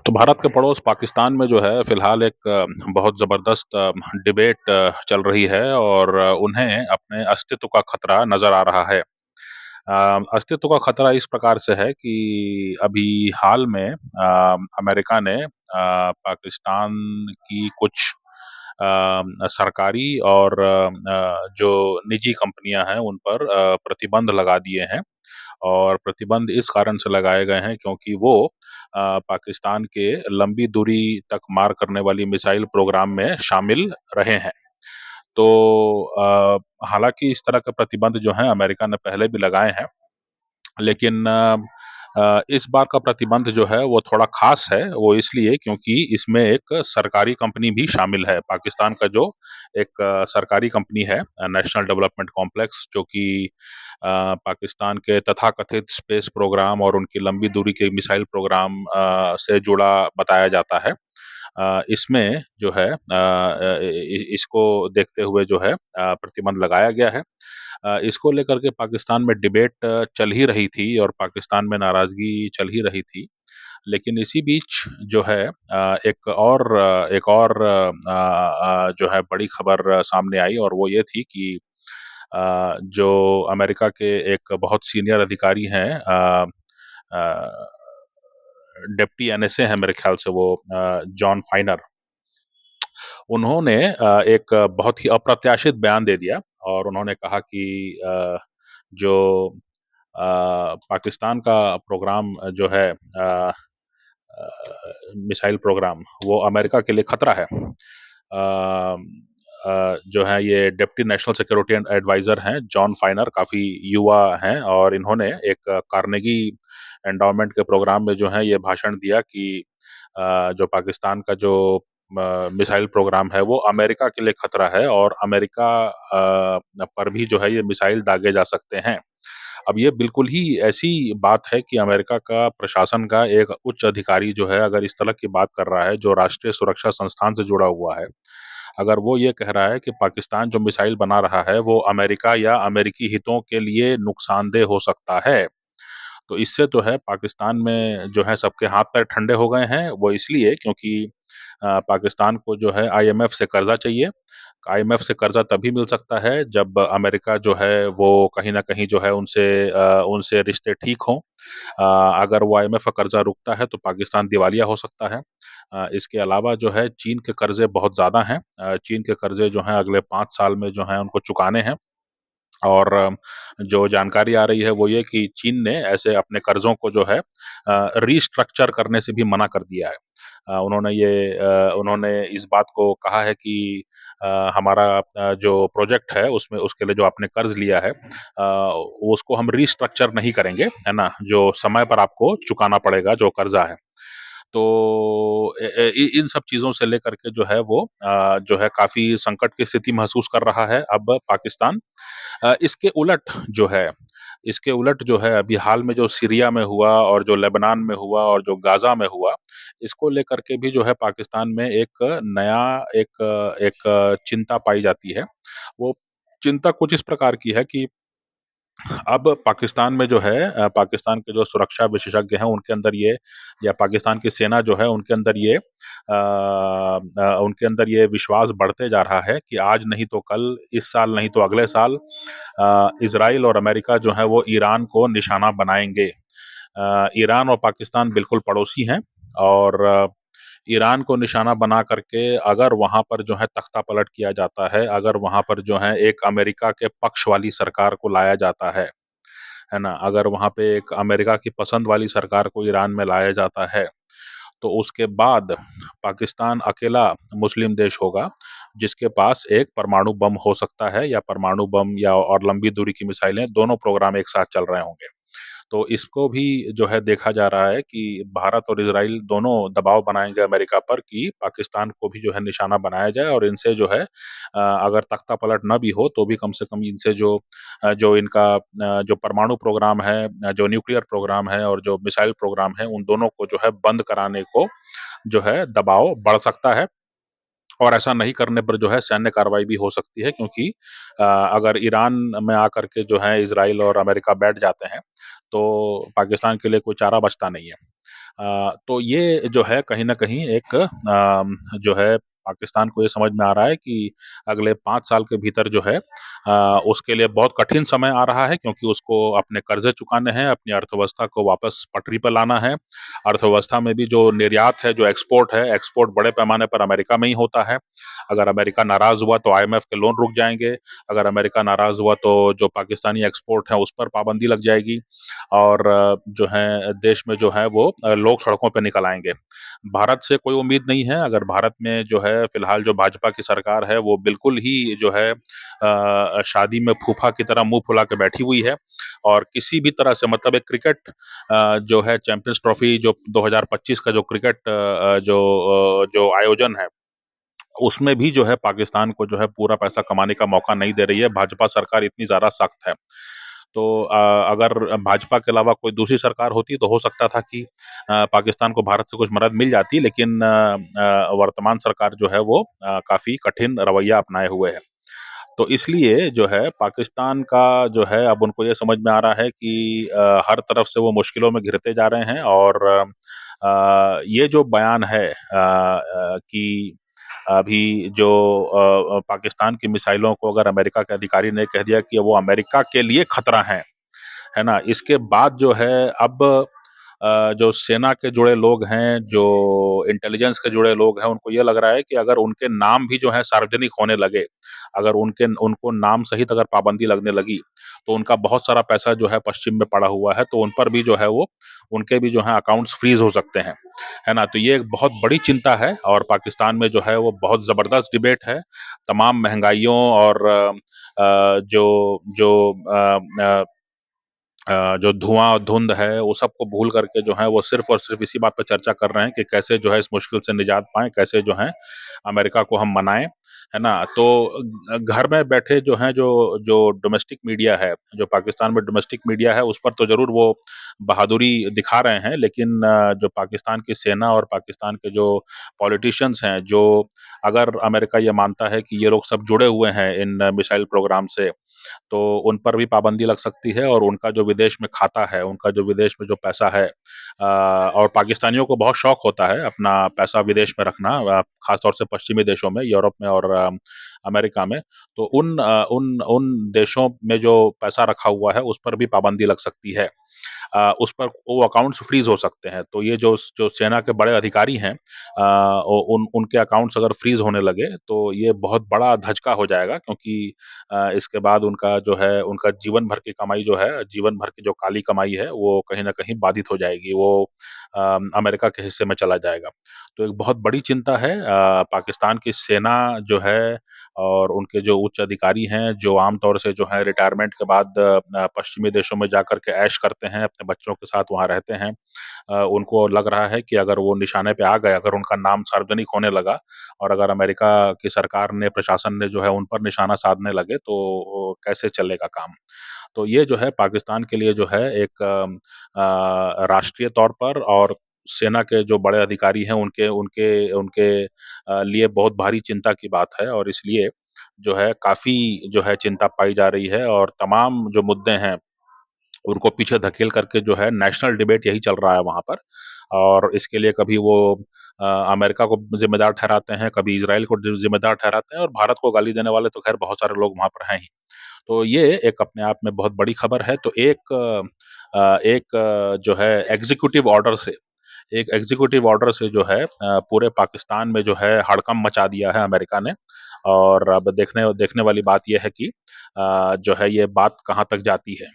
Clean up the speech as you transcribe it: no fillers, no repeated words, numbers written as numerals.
तो भारत के पड़ोस पाकिस्तान में जो है फ़िलहाल एक बहुत ज़बरदस्त डिबेट चल रही है और उन्हें अपने अस्तित्व का खतरा नज़र आ रहा है। अस्तित्व का खतरा इस प्रकार से है कि अभी हाल में अमेरिका ने पाकिस्तान की कुछ सरकारी और जो निजी कंपनियां हैं उन पर प्रतिबंध लगा दिए हैं और प्रतिबंध इस कारण से लगाए गए हैं क्योंकि वो पाकिस्तान के लंबी दूरी तक मार करने वाली मिसाइल प्रोग्राम में शामिल रहे हैं। तो हालांकि इस तरह के प्रतिबंध जो हैं अमेरिका ने पहले भी लगाए हैं, लेकिन इस बार का प्रतिबंध जो है वो थोड़ा खास है, वो इसलिए क्योंकि इसमें एक सरकारी कंपनी भी शामिल है। पाकिस्तान का जो एक सरकारी कंपनी है नेशनल डेवलपमेंट कॉम्प्लेक्स, जो कि पाकिस्तान के तथाकथित स्पेस प्रोग्राम और उनकी लंबी दूरी के मिसाइल प्रोग्राम से जुड़ा बताया जाता है। इसमें जो है इसको देखते हुए जो है प्रतिबंध लगाया गया है। इसको लेकर के पाकिस्तान में डिबेट चल ही रही थी और पाकिस्तान में नाराज़गी चल ही रही थी। लेकिन इसी बीच जो है एक और जो है बड़ी खबर सामने आई और वो ये थी कि जो अमेरिका के एक बहुत सीनियर अधिकारी हैं, डिप्टी एनएसए हैं मेरे ख्याल से वो, जॉन फाइनर, उन्होंने एक बहुत ही अप्रत्याशित बयान दे दिया और उन्होंने कहा कि जो पाकिस्तान का प्रोग्राम जो है मिसाइल प्रोग्राम, वो अमेरिका के लिए खतरा है। जो है ये डिप्टी नेशनल सिक्योरिटी एडवाइजर हैं जॉन फाइनर, काफ़ी युवा हैं और इन्होंने एक कार्नेगी एंडाउमेंट के प्रोग्राम में जो है ये भाषण दिया कि जो पाकिस्तान का जो मिसाइल प्रोग्राम है वो अमेरिका के लिए खतरा है और अमेरिका पर भी जो है ये मिसाइल दागे जा सकते हैं। अब ये बिल्कुल ही ऐसी बात है कि अमेरिका का प्रशासन का एक उच्च अधिकारी जो है अगर इस तरह की बात कर रहा है, जो राष्ट्रीय सुरक्षा संस्थान से जुड़ा हुआ है, अगर वो ये कह रहा है कि पाकिस्तान जो मिसाइल बना रहा है वो अमेरिका या अमेरिकी हितों के लिए नुकसानदेह हो सकता है, तो इससे तो है पाकिस्तान में जो है सबके हाथ पैर ठंडे हो गए हैं। वो इसलिए क्योंकि पाकिस्तान को जो है आईएमएफ से कर्जा चाहिए। आईएमएफ से कर्जा तभी मिल सकता है जब अमेरिका जो है वो कहीं न कहीं जो है उनसे रिश्ते ठीक हों। अगर वो आईएमएफ का कर्जा रुकता है तो पाकिस्तान दिवालिया हो सकता है। इसके अलावा जो है चीन के कर्जे बहुत ज़्यादा हैं। चीन के कर्जे जो हैं अगले 5 साल में जो हैं उनको चुकाने हैं। और जो जानकारी आ रही है वो ये कि चीन ने ऐसे अपने कर्ज़ों को जो है रीस्ट्रक्चर करने से भी मना कर दिया है। उन्होंने इस बात को कहा है कि हमारा जो प्रोजेक्ट है उसमें उसके लिए जो आपने कर्ज़ लिया है उसको हम रीस्ट्रक्चर नहीं करेंगे, है ना? जो समय पर आपको चुकाना पड़ेगा जो कर्ज़ा है। तो इन सब चीज़ों से लेकर के जो है वो जो है काफ़ी संकट की स्थिति महसूस कर रहा है अब पाकिस्तान। इसके उलट जो है इसके उलट जो है अभी हाल में जो सीरिया में हुआ और जो लेबनान में हुआ और जो गाज़ा में हुआ, इसको लेकर के भी जो है पाकिस्तान में एक चिंता पाई जाती है। वो चिंता कुछ इस प्रकार की है कि अब पाकिस्तान में जो है पाकिस्तान के जो सुरक्षा विशेषज्ञ हैं उनके अंदर ये, या पाकिस्तान की सेना जो है उनके अंदर ये विश्वास बढ़ते जा रहा है कि आज नहीं तो कल, इस साल नहीं तो अगले साल इज़राइल और अमेरिका जो है वो ईरान को निशाना बनाएँगे। ईरान और पाकिस्तान बिल्कुल पड़ोसी हैं और ईरान को निशाना बना करके अगर वहाँ पर जो है तख्ता-पलट किया जाता है, अगर वहाँ पर जो है एक अमेरिका के पक्ष वाली सरकार को लाया जाता है ना? अगर वहाँ पे एक अमेरिका की पसंद वाली सरकार को ईरान में लाया जाता है, तो उसके बाद पाकिस्तान अकेला मुस्लिम देश होगा, जिसके पास एक परमाणु बम हो सकता है या परमाणु बम या और लंबी दूरी की मिसाइलें, दोनों प्रोग्राम एक साथ चल रहे होंगे। तो इसको भी जो है देखा जा रहा है कि भारत और इज़राइल दोनों दबाव बनाएँगे अमेरिका पर कि पाकिस्तान को भी जो है निशाना बनाया जाए और इनसे जो है अगर तख्ता-पलट ना भी हो तो भी कम से कम इनसे जो इनका जो परमाणु प्रोग्राम है, जो न्यूक्लियर प्रोग्राम है और जो मिसाइल प्रोग्राम है, उन दोनों को जो है बंद कराने को जो है दबाव बढ़ सकता है। और ऐसा नहीं करने पर जो है सैन्य कार्रवाई भी हो सकती है क्योंकि अगर ईरान में आकर के जो है इज़राइल और अमेरिका बैठ जाते हैं, तो पाकिस्तान के लिए कोई चारा बचता नहीं है। तो ये जो है कहीं न कहीं एक जो है पाकिस्तान को ये समझ में आ रहा है कि अगले 5 साल के भीतर जो है उसके लिए बहुत कठिन समय आ रहा है, क्योंकि उसको अपने कर्ज़े चुकाने हैं, अपनी अर्थव्यवस्था को वापस पटरी पे लाना है। अर्थव्यवस्था में भी जो निर्यात है, जो एक्सपोर्ट है, एक्सपोर्ट बड़े पैमाने पर अमेरिका में ही होता है। अगर अमेरिका नाराज़ हुआ तो आईएमएफ के लोन रुक जाएँगे। अगर अमेरिका नाराज़ हुआ तो जो पाकिस्तानी एक्सपोर्ट है उस पर पाबंदी लग जाएगी और जो है देश में जो है वो लोग सड़कों पे निकल आएँगे। भारत से कोई उम्मीद नहीं है, अगर भारत में जो है फिलहाल जो भाजपा की सरकार है वो बिल्कुल ही जो है शादी में फूफा की तरह मुँह फुला के बैठी हुई है और किसी भी तरह से मतलब एक क्रिकेट जो है चैंपियंस ट्रॉफी जो 2025 का जो क्रिकेट जो आयोजन है, उसमें भी जो है पाकिस्तान को जो है पूरा पैसा कमाने का मौका नहीं दे रही है, भाजपा सरकार इतनी ज़्यादा सख्त है। तो अगर भाजपा के अलावा कोई दूसरी सरकार होती तो हो सकता था कि पाकिस्तान को भारत से कुछ मदद मिल जाती, लेकिन वर्तमान सरकार जो है वो काफ़ी कठिन रवैया अपनाए हुए है। तो इसलिए जो है पाकिस्तान का जो है अब उनको ये समझ में आ रहा है कि हर तरफ से वो मुश्किलों में घिरते जा रहे हैं और ये जो बयान है कि अभी जो पाकिस्तान की मिसाइलों को अगर अमेरिका के अधिकारी ने कह दिया कि वो अमेरिका के लिए खतरा है ना? इसके बाद जो है अब जो सेना के जुड़े लोग हैं, जो इंटेलिजेंस के जुड़े लोग हैं, उनको ये लग रहा है कि अगर उनके नाम भी जो है सार्वजनिक होने लगे, अगर उनको नाम सहित अगर पाबंदी लगने लगी, तो उनका बहुत सारा पैसा जो है पश्चिम में पड़ा हुआ है, तो उन पर भी जो है वो उनके भी जो है अकाउंट्स फ्रीज़ हो सकते हैं, है ना? तो ये एक बहुत बड़ी चिंता है और पाकिस्तान में जो है वो बहुत ज़बरदस्त डिबेट है। तमाम महँगाइयों और जो जो अ जो धुआँ और धुंध है, वो सबको भूल करके जो है वो सिर्फ़ और सिर्फ़ इसी बात पे चर्चा कर रहे हैं कि कैसे जो है इस मुश्किल से निजात पाएँ, कैसे जो है अमेरिका को हम मनाएँ, है ना? तो घर में बैठे जो हैं जो डोमेस्टिक मीडिया है, जो पाकिस्तान में डोमेस्टिक मीडिया है, उस पर तो ज़रूर वो बहादुरी दिखा रहे हैं, लेकिन जो पाकिस्तान की सेना और पाकिस्तान के जो पॉलिटिशियंस हैं, जो अगर अमेरिका ये मानता है कि ये लोग सब जुड़े हुए हैं इन मिसाइल प्रोग्राम से, तो उन पर भी पाबंदी लग सकती है और उनका जो विदेश में खाता है, उनका जो विदेश में जो पैसा है और पाकिस्तानियों को बहुत शौक होता है अपना पैसा विदेश में रखना, ख़ास तौर से पश्चिमी देशों में, यूरोप में और अमेरिका में। तो उन उन देशों में जो पैसा रखा हुआ है, उस पर भी पाबंदी लग सकती है। उस पर वो अकाउंट्स फ्रीज़ हो सकते हैं। तो ये जो सेना के बड़े अधिकारी हैं उनके अकाउंट्स अगर फ्रीज़ होने लगे, तो ये बहुत बड़ा धचका हो जाएगा, क्योंकि इसके बाद उनका जो है उनका जीवन भर की कमाई जो है, जीवन भर की जो काली कमाई है, वो कहीं न कहीं बाधित हो जाएगी। वो अमेरिका के हिस्से में चला जाएगा। तो एक बहुत बड़ी चिंता है पाकिस्तान की सेना जो है और उनके जो उच्च अधिकारी हैं, जो आम तौर से जो है रिटायरमेंट के बाद पश्चिमी देशों में जाकर के ऐश करते हैं, अपने बच्चों के साथ वहाँ रहते हैं। उनको लग रहा है कि अगर वो निशाने पे आ गए, अगर उनका नाम सार्वजनिक होने लगा और अगर अमेरिका की सरकार ने, प्रशासन ने जो है उन पर निशाना साधने लगे, तो कैसे चलेगा काम? तो ये जो है पाकिस्तान के लिए जो है एक राष्ट्रीय तौर पर और सेना के जो बड़े अधिकारी हैं उनके उनके उनके लिए बहुत भारी चिंता की बात है और इसलिए जो है काफ़ी जो है चिंता पाई जा रही है और तमाम जो मुद्दे हैं, उनको पीछे धकेल करके जो है नेशनल डिबेट यही चल रहा है वहाँ पर और इसके लिए कभी वो अमेरिका को ज़िम्मेदार ठहराते हैं, कभी इज़राइल को ज़िम्मेदार ठहराते हैं और भारत को गाली देने वाले तो ख़ैर बहुत सारे लोग वहाँ पर हैं ही। तो ये एक अपने आप में बहुत बड़ी खबर है। तो जो है एग्ज़ीक्यूटिव ऑर्डर से जो है पूरे पाकिस्तान में जो है हड़कंप मचा दिया है अमेरिका ने और अब देखने देखने वाली बात ये है कि जो है ये बात कहाँ तक जाती है।